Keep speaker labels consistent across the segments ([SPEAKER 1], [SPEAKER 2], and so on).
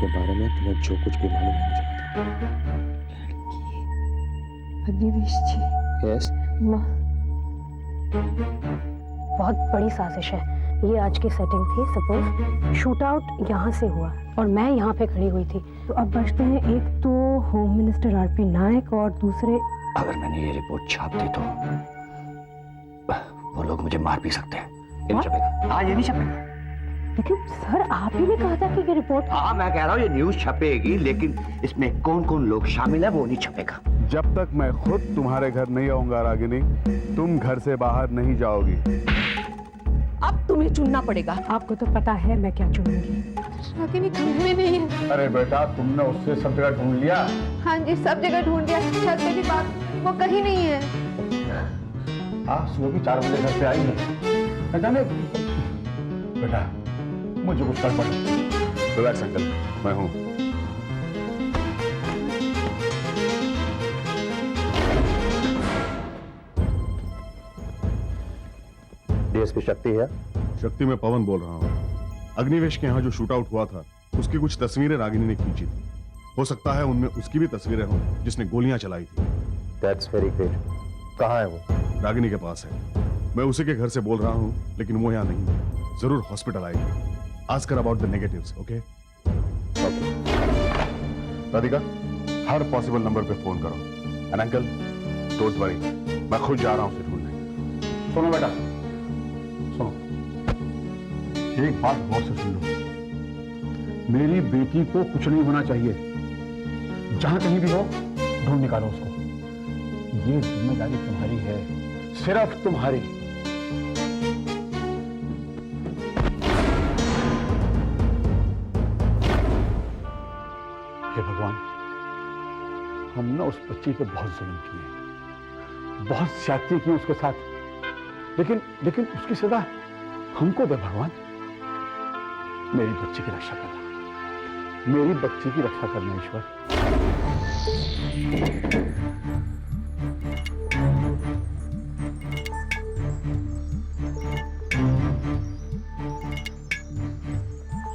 [SPEAKER 1] के बारे में तुम्हें जो कुछ भी मालूम है मुझे बताओ।
[SPEAKER 2] अग्निवेश जी।
[SPEAKER 1] यस।
[SPEAKER 2] माँ, बहुत बड़ी साजिश है ये। आज की सेटिंग थी, सपोज शूट आउट यहाँ से हुआ और मैं यहाँ पे खड़ी हुई थी, तो अब बचते हैं एक तो होम मिनिस्टर आरपी नायक और दूसरे।
[SPEAKER 3] अगर मैंने ये रिपोर्ट छाप दी तो वो लोग मुझे मार भी सकते हैं। ये नहीं छपेगा। हाँ, ये नहीं छपेगा।
[SPEAKER 2] लेकिन सर, आप ही ने कहा था कि ये रिपोर्ट।
[SPEAKER 3] हाँ, मैं कह रहा हूँ ये न्यूज छपेगी, लेकिन इसमें कौन कौन लोग शामिल है वो नहीं छपेगा।
[SPEAKER 4] जब तक मैं खुद तुम्हारे घर नहीं आऊंगा रागिनी, तुम घर से बाहर नहीं जाओगी।
[SPEAKER 5] अब तुम्हें चुनना पड़ेगा।
[SPEAKER 2] आपको तो पता है मैं क्या चुनूंगी।
[SPEAKER 5] रागिनी घर में नहीं है।
[SPEAKER 4] अरे बेटा, तुमने उससे सब जगह ढूंढ लिया?
[SPEAKER 6] हाँ जी, सब जगह ढूंढ लिया, छत पे भी बात, वो कहीं नहीं है।
[SPEAKER 4] हाँ, सुबह की 4 बजे घर से आई है। न जाने बेटा, मुझे कुछ कर पड़ा। रिलैक्स अंकल, मैं हूँ।
[SPEAKER 3] डीएसपी शक्ति है।
[SPEAKER 4] शक्ति, मैं पवन बोल रहा हूँ। अग्निवेश के यहाँ जो शूट आउट हुआ था उसकी कुछ तस्वीरें रागिनी ने खींची थी। हो सकता है उनमें उसकी भी तस्वीरें हों जिसने गोलियां चलाई थी।
[SPEAKER 3] That's very great. कहाँ है वो?
[SPEAKER 4] रागिनी के पास है। मैं उसी के घर से बोल रहा हूँ, लेकिन वो यहाँ नहीं है। जरूर हॉस्पिटल आएगी। आस्क कर about the negatives, okay? Radhika, her possible number पे फोन करो। एंड अंकल, डोंट वरी, मैं खुद जा रहा हूँ उसे ढूंढने। सुनो बेटा, सुनो, एक बात गौर से सुन लो। मेरी बेटी को कुछ नहीं होना चाहिए। जहां कहीं भी हो, ढूंढ निकालो उसको। ये जिम्मेदारी तुम्हारी है, सिर्फ तुम्हारी। हे भगवान, हमने उस बच्ची पे बहुत जुल्म किए, बहुत ज्यादती की उसके साथ, लेकिन उसकी सजा हमको दे भगवान। मेरी बच्ची की रक्षा करना, मेरी बच्ची की रक्षा करना ईश्वर।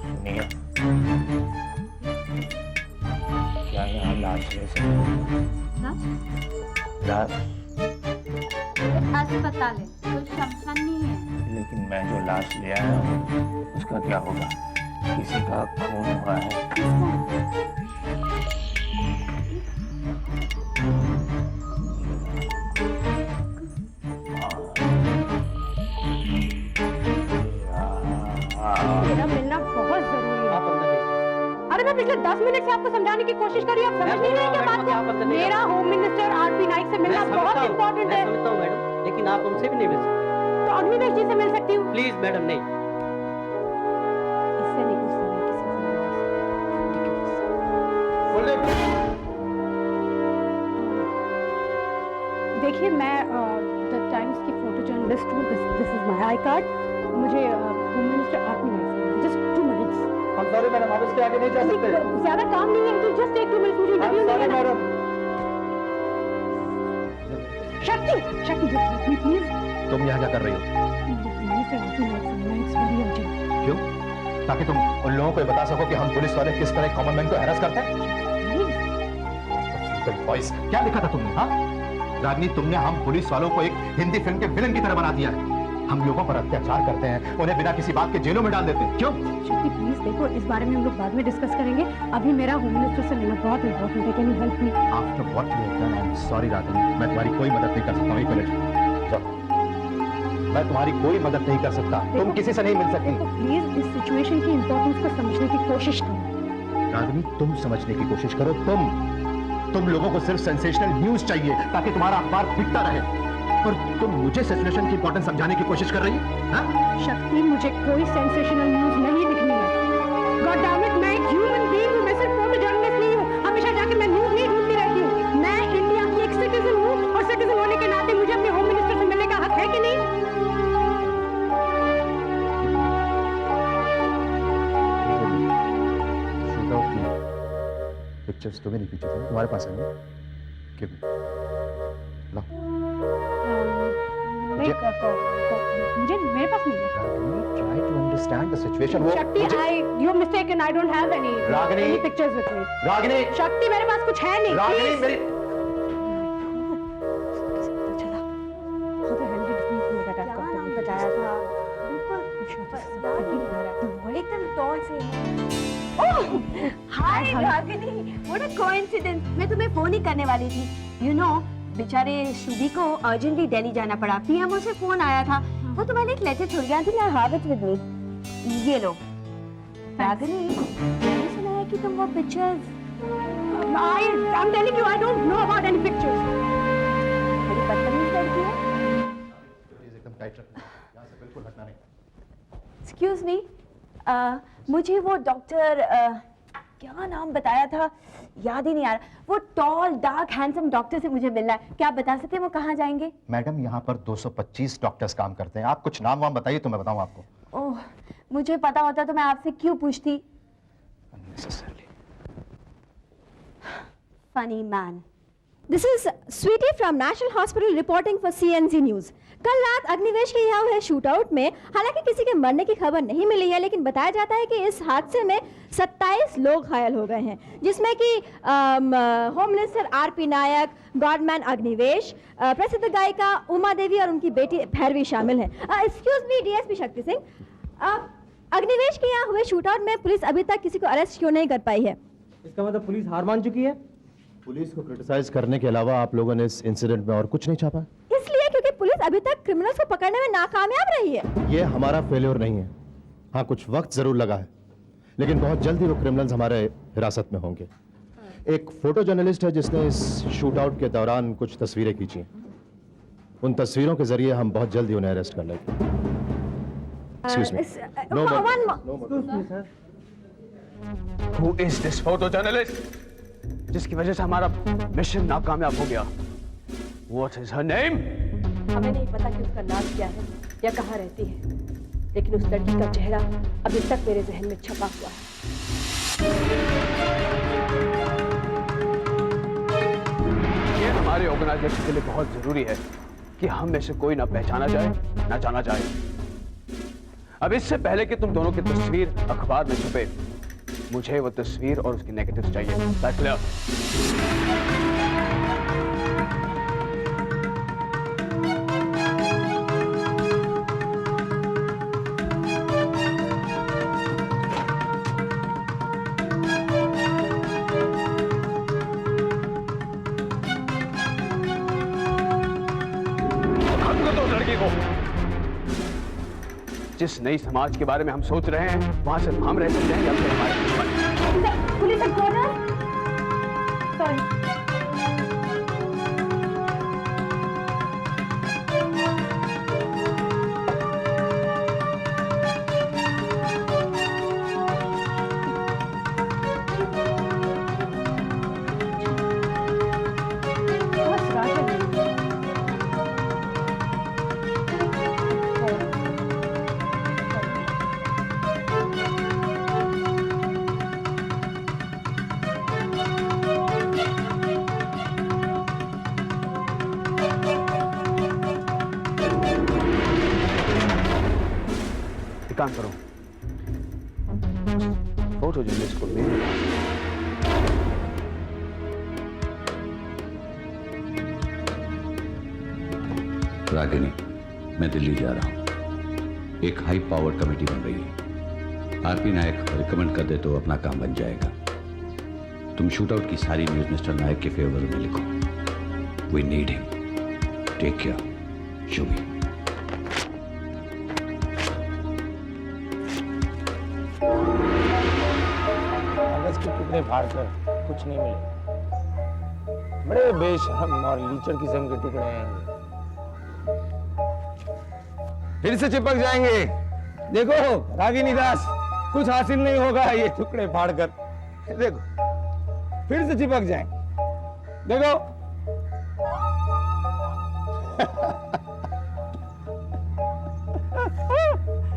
[SPEAKER 3] सुनिए, क्या यहाँ लाश ले सकते? लाश?
[SPEAKER 7] अस्पताल है, कोई शमशान नहीं है।
[SPEAKER 3] लेकिन मैं जो लाश ले आया हूँ उसका क्या होगा? किसी का खून हुआ है।
[SPEAKER 2] मेरा मिलना बहुत जरूरी है। अरे मैं पिछले 10 मिनट से आपको समझाने की कोशिश कर रही हूँ, आप समझ नहीं रहे क्या बात को? मेरा होम मिनिस्टर आरपी नाइक से मिलना बहुत इंपॉर्टेंट है।
[SPEAKER 8] समझता हूँ मैडम, लेकिन आप उनसे भी नहीं मिल सकते।
[SPEAKER 2] तो अग्निवेश जी से मिल सकती हूँ?
[SPEAKER 8] प्लीज मैडम, नहीं।
[SPEAKER 2] इससे नहीं, उससे नहीं, किसी से नहीं मिल सकती। देखिए, मैं द टाइम्स की फोटो जर्नलिस्ट हूँ। This is my I card. मुझे होम मिनिस्टर आरपी नाइक से just 2 minutes.
[SPEAKER 8] I'm sorry madam, आप इसके आगे नहीं जा सकते।
[SPEAKER 2] ज्यादा काम नहीं है, तो जस्ट टेक 2 मिनट्स। मुझे इंटरव्यू नहीं है
[SPEAKER 8] मैडम।
[SPEAKER 2] शक्ति, शक्ति प्लीज।
[SPEAKER 3] तुम यहाँ क्या कर रही हो?
[SPEAKER 2] मिनिस्टर आरपी नाइक से मिलना, इट्स वेरी अर्जेंट।
[SPEAKER 3] क्यों? ताकि तुम उन लोगों को ये बता सको कि हम पुलिस वाले किस तरह कॉमन मैन को हैरेस करते हैं? वॉइस क्या लिखा था तुमने? हाँ रागिनी, तुमने हम पुलिस वालों को एक हिंदी फिल्म के विलन की तरह बना दिया है। हम लोगों पर अत्याचार करते हैं, उन्हें बिना किसी बात के जेलों में डाल देते हैं। क्यों?
[SPEAKER 2] शक्ति प्लीज देखो, इस बारे में हम लोग बाद में डिस्कस करेंगे। अभी मेरा होम मिनिस्टर से मिलना बहुत इंपॉर्टेंट है। Can you help me?
[SPEAKER 3] After what you have done, I am sorry Ragini, मैं तुम्हारी कोई मदद नहीं कर सकता हूँ। एक मिनट, मैं तुम्हारी कोई मदद नहीं कर सकता। तुम किसी से नहीं मिल सकती।
[SPEAKER 2] प्लीज इस सिचुएशन की इंपॉर्टेंस को समझने की कोशिश करो।
[SPEAKER 3] रागिनी, तुम समझने की कोशिश करो। तुम लोगों को सिर्फ सेंसेशनल न्यूज चाहिए ताकि तुम्हारा अखबार बिकता रहे, और तुम मुझे सिचुएशन की इंपॉर्टेंस समझाने की कोशिश कर रही है?
[SPEAKER 2] शक्ति, मुझे कोई सेंसेशनल न्यूज नहीं लिखनी है। गॉड डैम इट, मैं एक ह्यूमन बीइंग हूं, मैं सिर्फ फोटो जर्नलिस्ट नहीं हूं। हमेशा जाके मैं न्यूज नहीं ढूंढती रहती हूं। मैं इंडिया की एक सिटीजन हूं, और सिटीजन होने के नाते मुझे अपने होम मिनिस्टर से मिलने का हक है कि नहीं?
[SPEAKER 3] शूट आउट की पिक्चर्स तुम्हें नहीं खींची थी, तुम्हारे पास है ना? Give me. लो।
[SPEAKER 2] नहीं, मुझे मेरे पास नहीं है।
[SPEAKER 3] Try to understand the situation. वो
[SPEAKER 2] शक्ति, you're mistaken. I don't have any pictures with me.
[SPEAKER 3] Ragini,
[SPEAKER 2] शक्ति, मेरे पास कुछ है नहीं।
[SPEAKER 3] रागिनी
[SPEAKER 2] please.
[SPEAKER 3] मेरी
[SPEAKER 2] चला। How the hell did he know that I've got the pictures?
[SPEAKER 6] बताया था बिल्कुल एकदम टॉल से है। हाय रागिनी, व्हाट अ कोइंसिडेंस। मैं तुम्हें फोन ही करने वाली थी। यू नो, बेचारे शुभी को अर्जेंटली दिल्ली जाना पड़ा। पीएमओ से फोन आया था, वो तुम्हारे लिए एक लेटर छोड़ गया थी। I have it with me. ये लो। रागिनी, मैंने सुना है कि तुम वो pictures
[SPEAKER 2] I'm telling you, I don't know about any pictures.
[SPEAKER 6] बड़ी बदतमीज लड़की है।
[SPEAKER 3] एकदम टाइट रखना, यहाँ से बिल्कुल हटना नहीं।
[SPEAKER 6] एक्सक्यूज मी, मुझे वो डॉक्टर क्या नाम बताया था, याद ही नहीं आ रहा। वो टॉल डार्क हैंडसम डॉक्टर से मुझे मिलना है। क्या आप बता सकते हैं वो कहाँ जाएंगे?
[SPEAKER 3] मैडम, यहाँ पर 225 डॉक्टर्स काम करते हैं। आप कुछ नाम वाम बताइए तो मैं बताऊँ आपको।
[SPEAKER 6] ओह, मुझे पता होता तो मैं आपसे क्यों पूछती।
[SPEAKER 3] Unnecessarily.
[SPEAKER 6] Funny man.
[SPEAKER 5] This is Sweetie from National Hospital reporting for CNZ News. कल रात अग्निवेश के यहाँ हुए शूटआउट में हालांकि किसी के मरने की खबर नहीं मिली है, लेकिन बताया जाता है कि इस हादसे में 27 लोग घायल हो गए हैं, जिसमें कि होम मिनिस्टर आरपी नायक, गॉडमैन अग्निवेश, प्रसिद्ध गायिका उमा देवी और उनकी बेटी भैरवी शामिल हैं। Excuse me DSP Shakti Singh, Agnivesh के यहाँ हुए शूटआउट में पुलिस अभी तक किसी को अरेस्ट क्यों नहीं कर पाई है?
[SPEAKER 8] इसका मतलब पुलिस हार मान चुकी है।
[SPEAKER 3] पुलिस को क्रिटिसाइज करने के अलावा आप लोगों ने इस इंसिडेंट में और कुछ नहीं छापा?
[SPEAKER 5] इसलिए क्योंकि पुलिस अभी तक क्रिमिनल्स को पकड़ने में नाकामयाब रही है।
[SPEAKER 3] ये हमारा फेल्योर नहीं है। हाँ, कुछ वक्त जरूर लगा है, लेकिन बहुत जल्दी वो क्रिमिनल्स हमारे हिरासत में होंगे। एक फोटो जर्नलिस्ट है जिसने इस शूटआउट के दौरान कुछ तस्वीरें खींची। उन तस्वीरों के जरिए हम बहुत जल्दी उन्हें अरेस्ट कर लेंगे। Excuse me. No more.
[SPEAKER 9] Who is this photo journalist? जिसकी वजह से हमारा मिशन नाकामयाब हो गया। What is her name?
[SPEAKER 5] हमें नहीं पता कि उसका नाम क्या है या कहाँ रहती है, लेकिन उस लड़की का चेहरा अभी तक मेरे जहन में छपा हुआ है।
[SPEAKER 9] ये हमारे ऑर्गेनाइजेशन के लिए बहुत जरूरी है कि हम में से कोई ना पहचाना जाए ना जाना जाए। अब इससे पहले कि तुम दोनों की तस्वीर अखबार में छपे, मुझे वो तस्वीर और उसकी नेगेटिव्स चाहिए। That's clear? जिस नई समाज के बारे में हम सोच रहे हैं, वहां से हम रह सकते हैं या फिर हमारे दुश्मन।
[SPEAKER 2] Police headquarter. सॉरी।
[SPEAKER 9] काम करो, फोटो जर्नलिस्ट को मेल।
[SPEAKER 10] रागिनी, मैं दिल्ली जा रहा हूं। एक हाई पावर कमेटी बन रही है। आरपी नायक रिकमेंड कर दे तो अपना काम बन जाएगा। तुम शूटआउट की सारी न्यूज मिस्टर नायक के फेवर में लिखो। We need him. Take care, Shubhi.
[SPEAKER 8] टुकड़े फाड़कर कुछ नहीं मिले। बड़े बेशरम और लीचड़ किस्म के टुकड़े हैं। फिर से चिपक जाएंगे। देखो रागिनी दास, कुछ हासिल नहीं होगा ये टुकड़े फाड़कर। देखो फिर से चिपक जाएंगे। देखो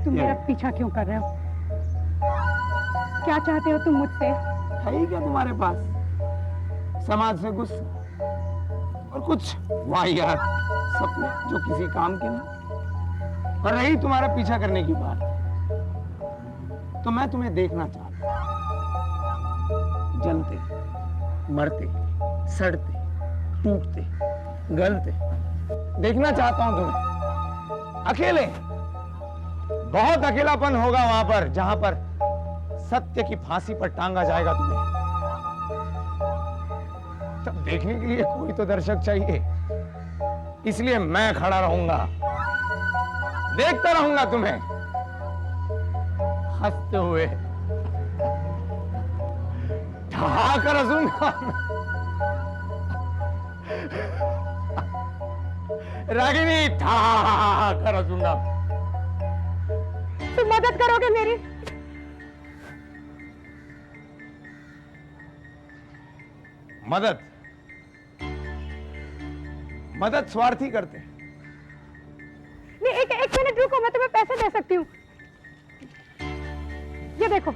[SPEAKER 2] तुम मेरा पीछा क्यों कर रहे हो? क्या चाहते हो तुम मुझसे?
[SPEAKER 8] है ही क्या तुम्हारे पास? समाज से गुस्सा और कुछ वाहियात सपने जो किसी काम के नहीं। और रही तुम्हारा पीछा करने की बात, तो मैं तुम्हें देखना चाहता हूं, जलते, मरते, सड़ते, टूटते, गलते। देखना चाहता हूं तुम्हें अकेले। बहुत अकेलापन होगा वहां पर, जहां पर सत्य की फांसी पर टांगा जाएगा तुम्हें। तब देखने के लिए कोई तो दर्शक चाहिए, इसलिए मैं खड़ा रहूंगा, देखता रहूंगा तुम्हें हंसते हुए, ठहाकर हंसूंगा। रागिनी, ठहाकर हंसूंगा।
[SPEAKER 2] तुम मदद करोगे मेरी?
[SPEAKER 8] मदद? मदद स्वार्थी करते हैं।
[SPEAKER 2] नहीं, एक मिनट रुको, मैं तुम्हें पैसे दे सकती हूँ। ये देखो।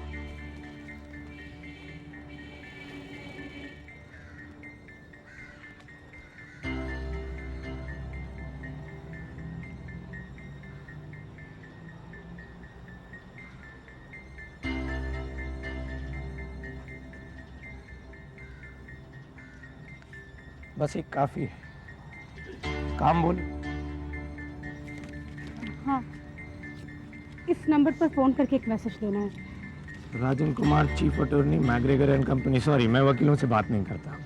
[SPEAKER 8] बस एक काफी है। काम बोल।
[SPEAKER 2] हाँ, इस नंबर पर फोन करके एक मैसेज देना है।
[SPEAKER 8] Rajan Kumar, chief attorney, McGregor and company. Sorry, मैं वकीलों से बात नहीं करता,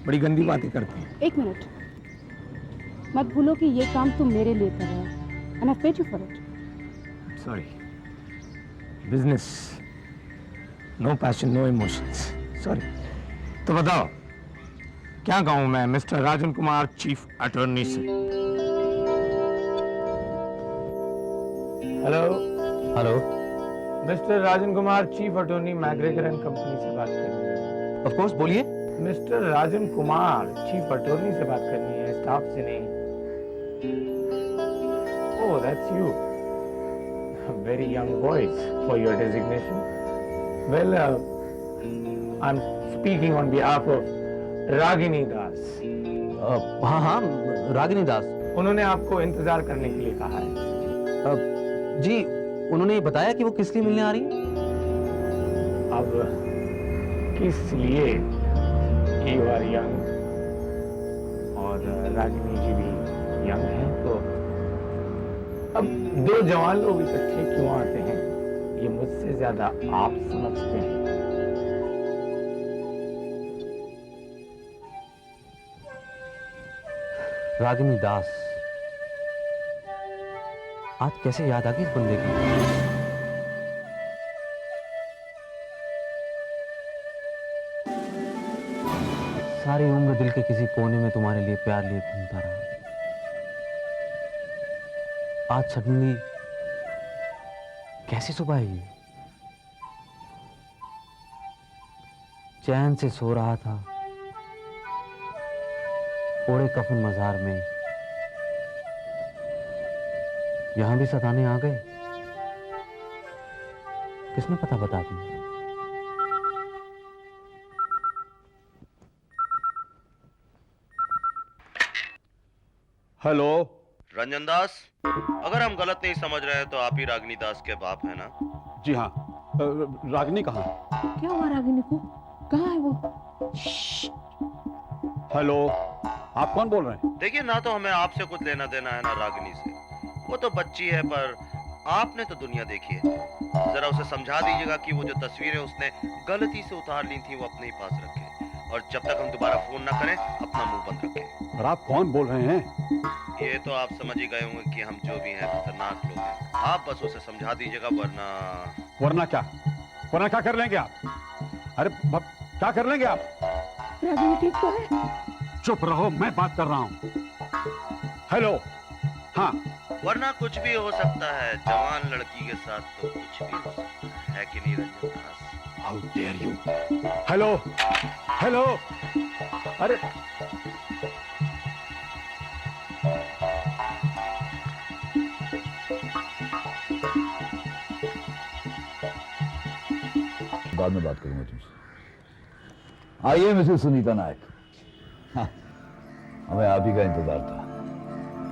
[SPEAKER 8] बड़ी गंदी बातें करते हैं।
[SPEAKER 2] एक मिनट, मत भूलो कि ये काम तुम मेरे लिए कर रहे हो, and I've paid you for it.
[SPEAKER 8] Sorry, business, no passion, no emotions. Sorry. तो बताओ क्या कहूं मैं mister Rajan Kumar, chief attorney से? Hello
[SPEAKER 9] hello,
[SPEAKER 8] mister Rajan Kumar, chief attorney, McGregor and company से बात करनी है।
[SPEAKER 9] ऑफ कोर्स, बोलिए।
[SPEAKER 8] Mister Rajan Kumar, chief attorney से बात करनी है, स्टाफ से नहीं। Oh, that's you. Very young voice for your designation. Well, I am speaking on behalf of Ragini Das.
[SPEAKER 9] हाँ हाँ, रागिनी दास।
[SPEAKER 8] उन्होंने आपको इंतजार करने के लिए कहा है।
[SPEAKER 9] जी, उन्होंने बताया कि वो किस लिए मिलने आ रही है?
[SPEAKER 8] अब किस लिए? यू आर यंग और रागिनी जी भी यंग हैं, तो अब दो जवान लोग इकट्ठे क्यों आते हैं, ये मुझसे ज्यादा आप समझते हैं।
[SPEAKER 9] रागिनी दास, आज कैसे याद आ गई इस बंदे की? सारी उम्र दिल के किसी कोने में तुम्हारे लिए प्यार लिए घूमता रहा। आज सडनली कैसी सुबह है ये? चैन से सो रहा था ओढ़े कफन मजार में, यहां भी सताने आ गए। किसने पता बता दिया?
[SPEAKER 4] हेलो
[SPEAKER 3] रंजन दास, अगर हम गलत नहीं समझ रहे हैं तो आप ही रागिनी दास के बाप हैं ना?
[SPEAKER 4] जी हाँ। रागिनी कहाँ?
[SPEAKER 2] क्या हुआ रागिनी को? कहाँ है वो?
[SPEAKER 4] हेलो, आप कौन बोल रहे हैं?
[SPEAKER 3] देखिए, ना तो हमें आपसे कुछ लेना देना है ना रागिनी से। वो तो बच्ची है, पर आपने तो दुनिया देखी है। जरा उसे समझा दीजिएगा कि वो जो तस्वीरें उसने गलती से उतार ली थी वो अपने ही पास रखे, और जब तक हम दोबारा फोन ना करें अपना मुंह बंद रखें।
[SPEAKER 4] और आप कौन बोल रहे हैं?
[SPEAKER 3] ये तो आप समझ ही गए होंगे कि हम जो भी हैं खतरनाक लोग हैं। आप बस उसे समझा दीजिएगा, वरना
[SPEAKER 4] वरना क्या? वरना क्या कर लेंगे आप? अरे क्या कर लेंगे आप?
[SPEAKER 2] रागिनी ठीक तो है?
[SPEAKER 4] चुप रहो, मैं बात कर रहा हूँ। हेलो, हाँ।
[SPEAKER 3] वरना कुछ भी हो सकता है, जवान लड़की के साथ तो कुछ भी हो सकता है कि नहीं रंजन दास?
[SPEAKER 4] How dare you? Hello, hello, अरे
[SPEAKER 11] बाद में बात करूंगा तुमसे। आइए मिसेस सुनीता नायक। हाँ, हमें आप ही का इंतजार था।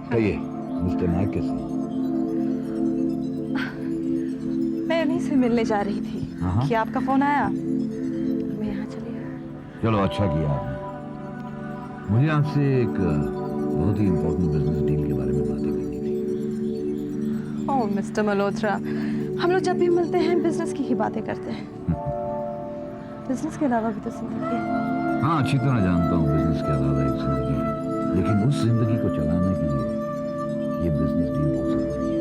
[SPEAKER 11] कहिए, मिस्टर नायक कैसे?
[SPEAKER 6] से मिलने जा रही थी
[SPEAKER 11] हाँ।
[SPEAKER 6] कि आपका फोन आया, मैं यहाँ चली आई।
[SPEAKER 11] चलो अच्छा किया आपने। मुझे आपसे एक बहुत ही इम्पोर्टेंट बिजनेस डील के बारे में बातें करनी थी।
[SPEAKER 6] ओह मिस्टर मल्होत्रा, हम लोग जब भी मिलते हैं बिजनेस की ही बातें करते हैं। बिजनेस के अलावा भी तो जिंदगी है।
[SPEAKER 11] हाँ, अच्छी तरह जानता हूँ बिजनेस के अलावा एक जिंदगी है, लेकिन उस जिंदगी को चलाने के लिए ये बिजनेस डील बहुत जरूरी है।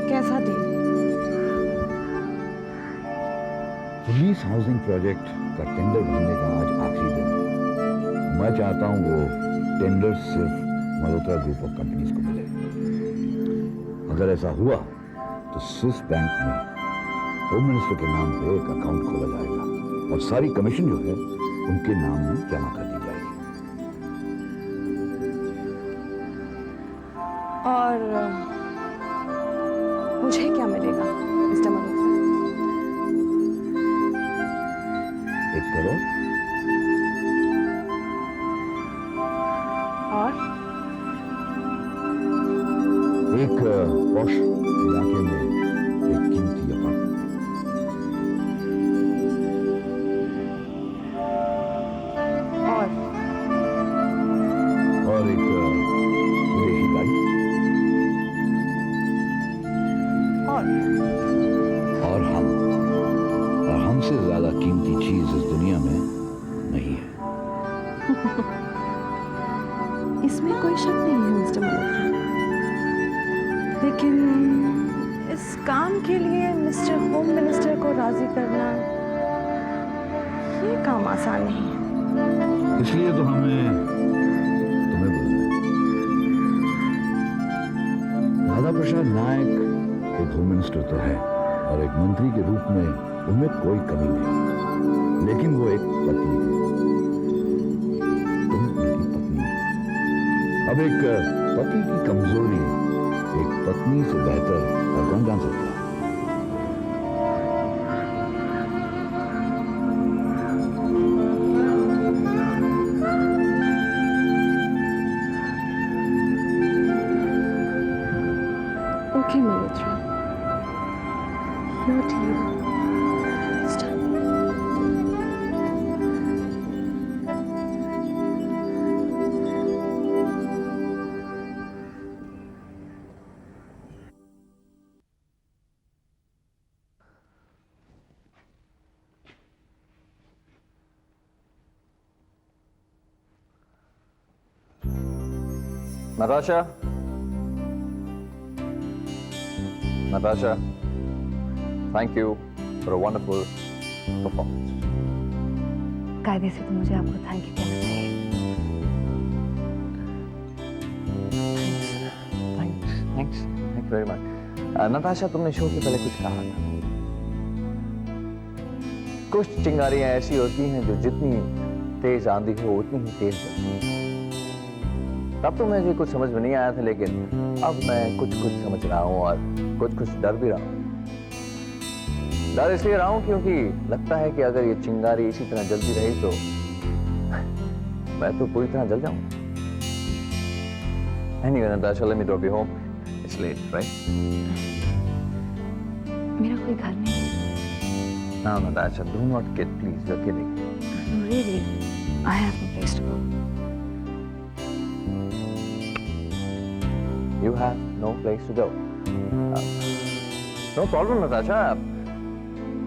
[SPEAKER 6] कैसा डील?
[SPEAKER 11] पुलिस हाउसिंग प्रोजेक्ट का टेंडर भरने का आज आखिरी दिन है। मैं चाहता हूँ वो टेंडर सिर्फ मल्होत्रा ग्रुप ऑफ कंपनीज को मिले। अगर ऐसा हुआ तो स्विस बैंक में होम मिनिस्टर के नाम पे एक अकाउंट खोला जाएगा और सारी कमीशन जो है उनके नाम में जमा कर दी जाएगी।
[SPEAKER 6] और मुझे क्या मिलेगा मिस्टर मल्होत्रा?
[SPEAKER 11] 1 करोड़।
[SPEAKER 6] और
[SPEAKER 11] एक पॉश इलाके में एक कीमती अपार्टमेंट। और एक विदेशी गाड़ी। और हम। और हमसे ज्यादा कीमती चीज इस दुनिया में नहीं है।
[SPEAKER 6] इसमें कोई शक नहीं है मिस्टर मल्होत्रा, लेकिन इस काम के लिए मिस्टर होम मिनिस्टर को राजी करना ये काम आसान नहीं है।
[SPEAKER 11] इसलिए तो हमें तुम्हें बुलाया। दादा प्रसाद नायक एक होम मिनिस्टर तो है और एक मंत्री के रूप में उनमें कोई कमी नहीं, लेकिन वो एक पत्नी थी। तुम उनकी पत्नी हो। अब एक पति की कमजोरी एक पत्नी से बेहतर और कौन जान सकता है?
[SPEAKER 6] Okay Malhotra, your deal. It's done.
[SPEAKER 9] Natasha? Natasha, thank you for a wonderful performance.
[SPEAKER 6] कायदे से तो मुझे आपको थैंक यू कहना चाहिए।
[SPEAKER 9] Thanks very much. नताशा, तुमने शो के पहले कुछ कहा था। कुछ चिंगारियां ऐसी होती हैं जो जितनी तेज आंधी हो उतनी ही तेज बजती हैं। तब तो मुझे कुछ समझ में नहीं आया था, लेकिन अब मैं कुछ समझ रहा हूँ और कुछ डर भी रहा हूँ। डर इसलिए रहा हूँ क्योंकि लगता है कि अगर ये चिंगारी इसी तरह जलती रही तो मैं तो पूरी तरह जल जाऊंगा। Anyway, Natasha, let me drop you home. It's late, right?
[SPEAKER 6] मेरा कोई घर नहीं है।
[SPEAKER 9] No, Natasha, do not kid, please. You're kidding.
[SPEAKER 6] No, really, I have no place to go.
[SPEAKER 9] You have no place to go. No problem, Natasha.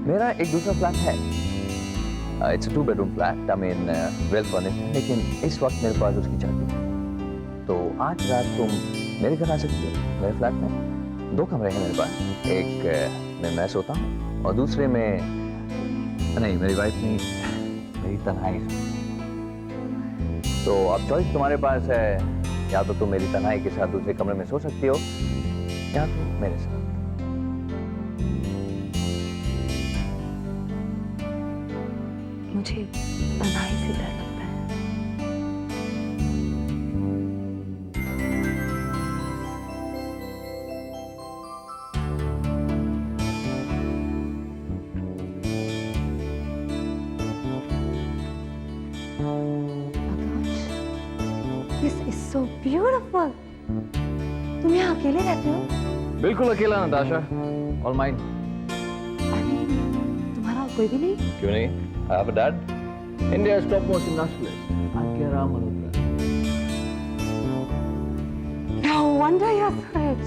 [SPEAKER 9] मेरा एक दूसरा flat है। It's a 2-bedroom flat. I mean, well furnished. लेकिन इस वक्त मेरे पास उसकी चाबी है। तो आज रात तुम मेरे घर आ सकती हो। मेरे फ्लैट में 2 कमरे हैं मेरे पास। एक में मैं सोता हूँ और दूसरे में नहीं, मेरी वाइफ नहीं, मेरी तन्हाई। तो अब चॉइस तुम्हारे पास है, या तो तुम मेरी तन्हाई के साथ दूसरे कमरे में सो सकती हो या तो मेरे साथ।
[SPEAKER 6] मुझे तन्हाई से डर लगता है। ब्यूटीफुल। तुम यहाँ अकेले रहते हो?
[SPEAKER 9] बिल्कुल अकेला नताशा, ऑल माइन।
[SPEAKER 6] तुम्हारा और कोई भी नहीं?
[SPEAKER 9] क्यों नहीं? I have a dad. India's topmost industrialist, R.K. Ram Malhotra.
[SPEAKER 6] No wonder you're so rich.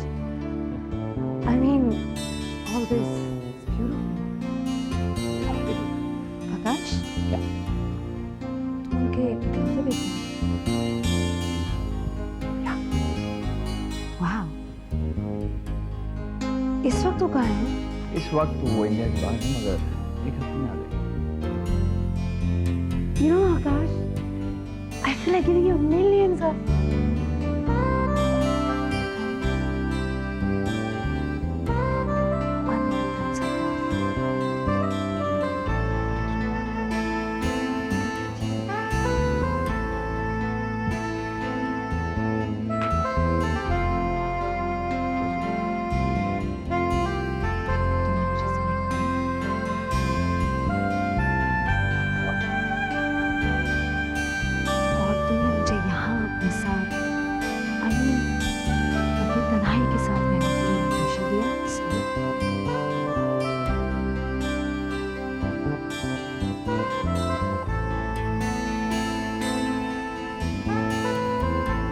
[SPEAKER 6] I mean, all this is beautiful. आकाश?
[SPEAKER 9] क्या?
[SPEAKER 6] तुम उनके इकलौते बेटे हो? वाह। इस वक्त वो कहाँ है?
[SPEAKER 9] इस वक्त वो इंडिया के बाहर है, मगर एक हफ्ते में आ गए।
[SPEAKER 6] You know, Akash, I feel like giving you millions of.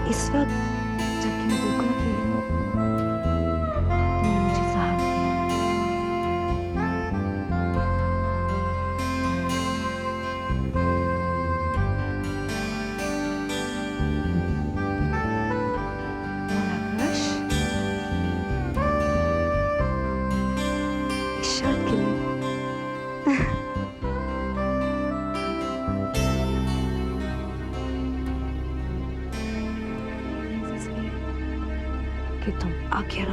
[SPEAKER 6] इस वक्त जबकि मैं बिल्कुल अकेली हूँ, तुमने मुझे सहारा दिया। और आकाश, इस शर्त के लिए कि तुम आखिर